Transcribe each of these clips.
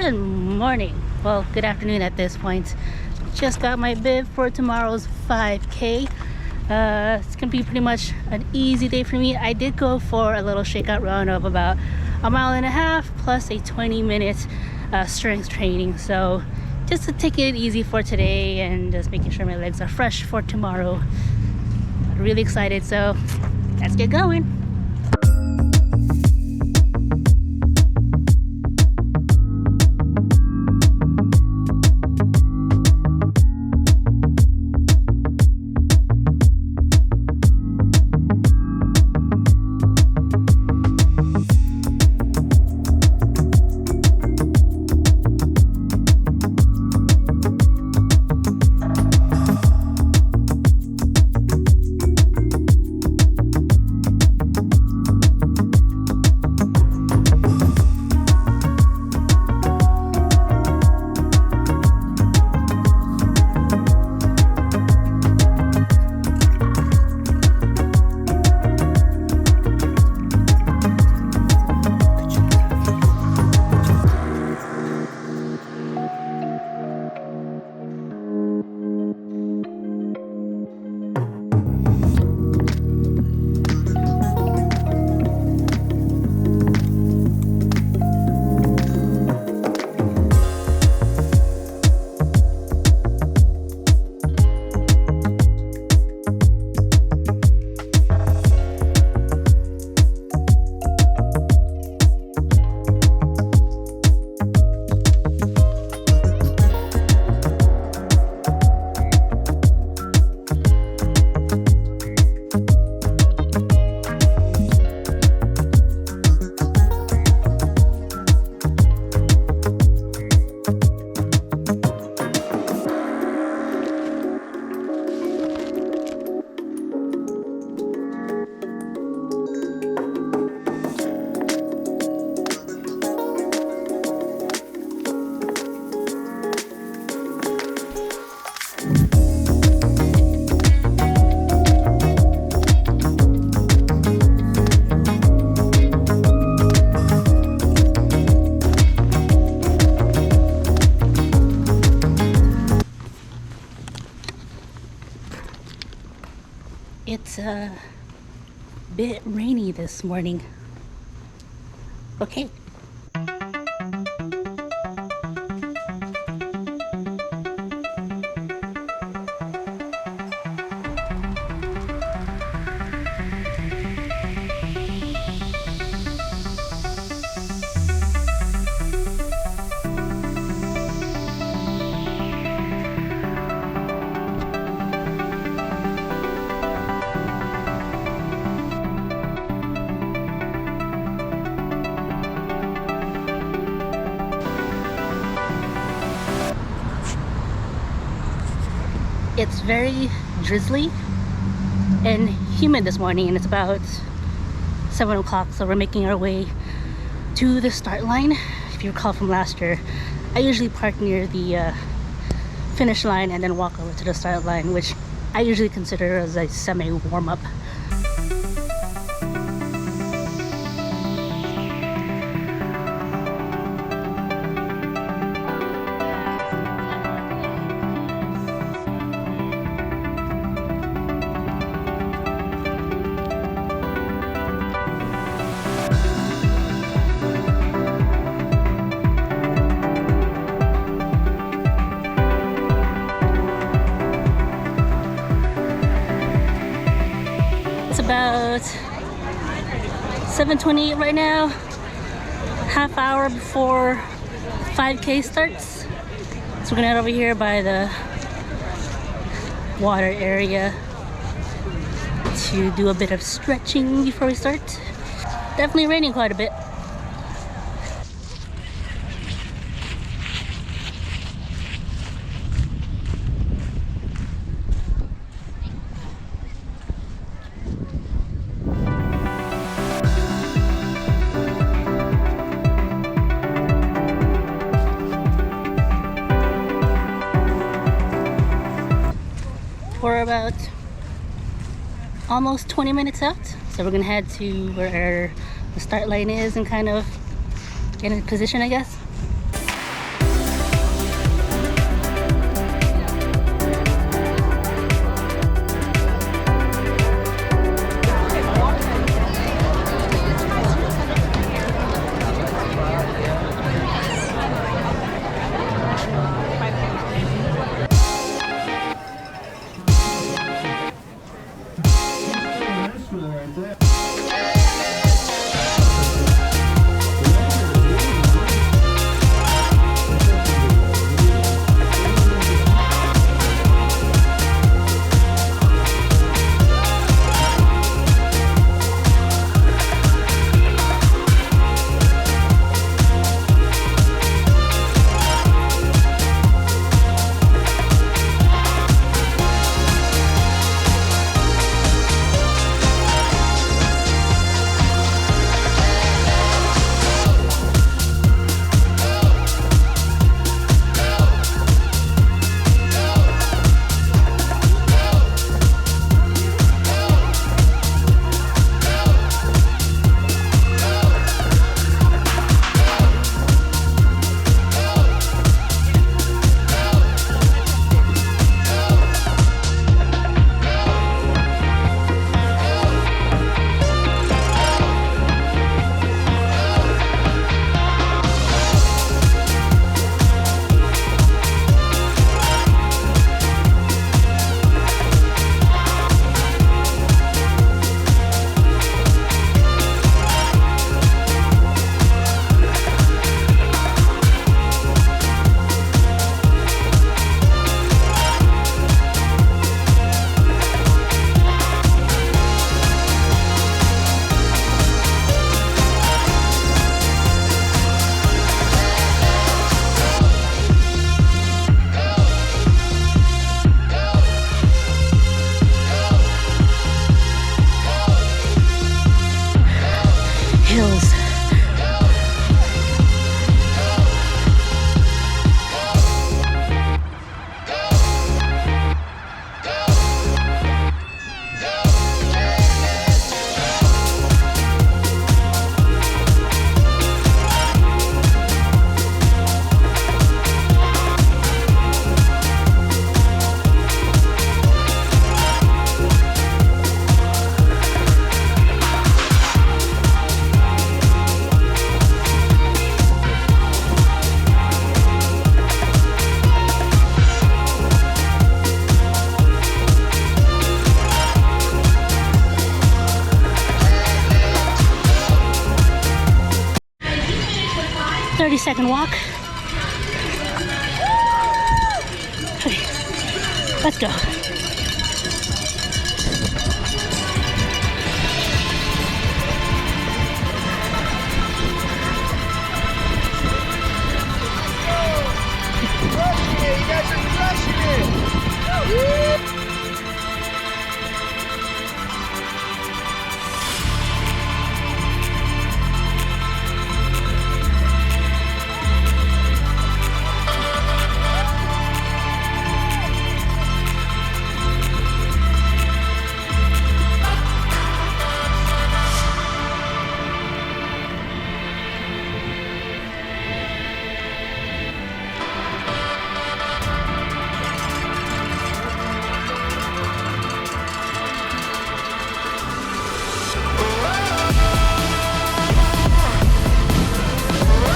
Good morning. Well, good afternoon at this point. Just got my bib for tomorrow's 5K. It's gonna be pretty much an easy day for me. I did go for a little shakeout run of about a mile and a half plus a 20-minute strength training. So just to take it easy for today and just making sure my legs are fresh for tomorrow. Really excited, so let's get going. It's a bit rainy this morning. Okay. It's very drizzly and humid this morning, and it's about 7 o'clock, so we're making our way to the start line. If you recall from last year, I usually park near the finish line and then walk over to the start line, which I usually consider as a semi-warm-up. About 7:28 right now, half hour before 5K starts. So we're gonna head over here by the water area to do a bit of stretching before we start. Definitely raining quite a bit. We're about almost 20 minutes out, so we're gonna head to where the start line is and kind of get in position, I guess. 30-second walk. Okay, let's go. You guys are crushing it!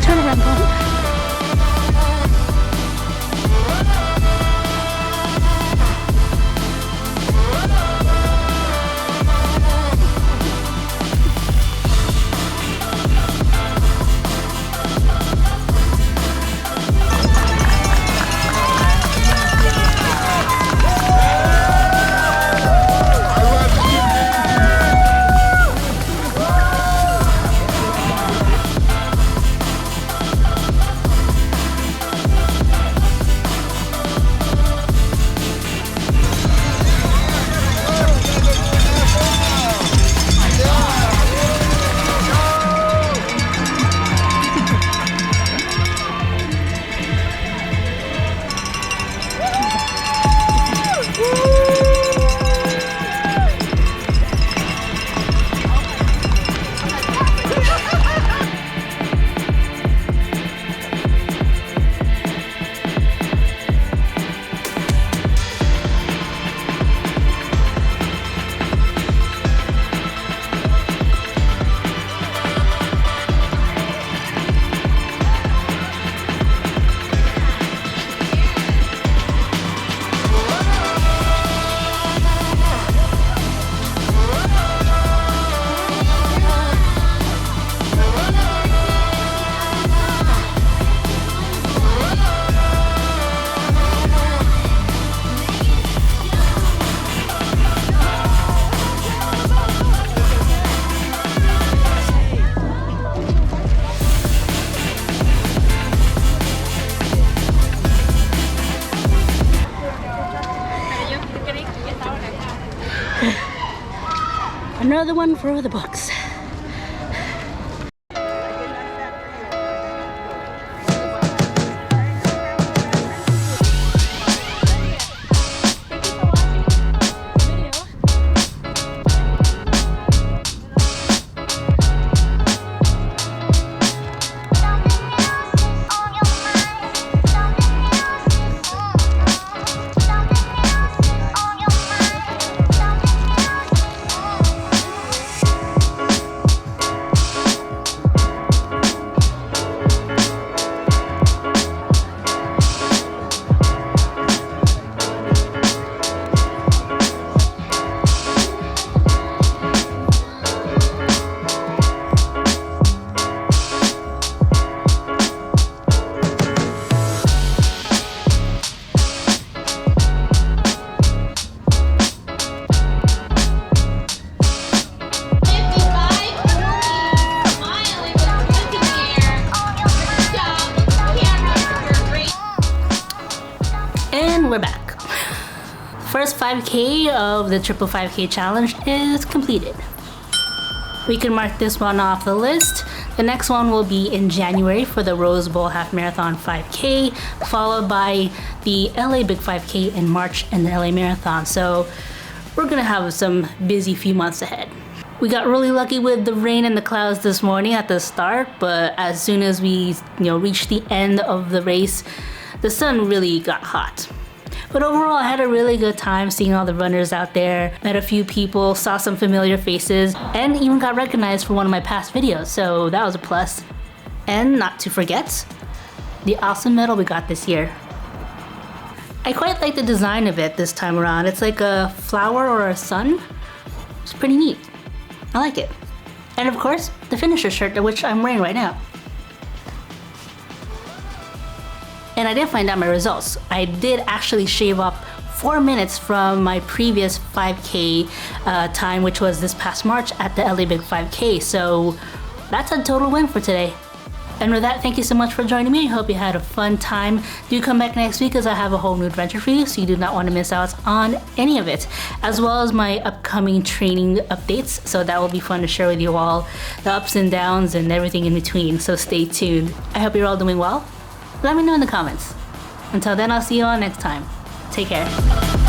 Turn around, bro. Another one for the books. And we're back. First 5K of the triple 5K challenge is completed. We can mark this one off the list. The next one will be in January for the Rose Bowl Half Marathon 5K, followed by the LA Big 5K in March and the LA Marathon. So we're gonna have some busy few months ahead. We got really lucky with the rain and the clouds this morning at the start, but as soon as we reached the end of the race, the sun really got hot. But overall, I had a really good time seeing all the runners out there, met a few people, saw some familiar faces, and even got recognized for one of my past videos, so that was a plus. And not to forget, the awesome medal we got this year. I quite like the design of it this time around. It's like a flower or a sun. It's pretty neat. I like it. And of course, the finisher shirt, which I'm wearing right now. And I did find out my results. I did actually shave up 4 minutes from my previous 5K time, which was this past March at the LA Big 5K. So that's a total win for today. And with that, thank you so much for joining me. I hope you had a fun time. Do come back next week as I have a whole new adventure for you, so you do not want to miss out on any of it, as well as my upcoming training updates. So that will be fun to share with you all, the ups and downs and everything in between. So stay tuned. I hope you're all doing well. Let me know in the comments. Until then, I'll see you all next time. Take care.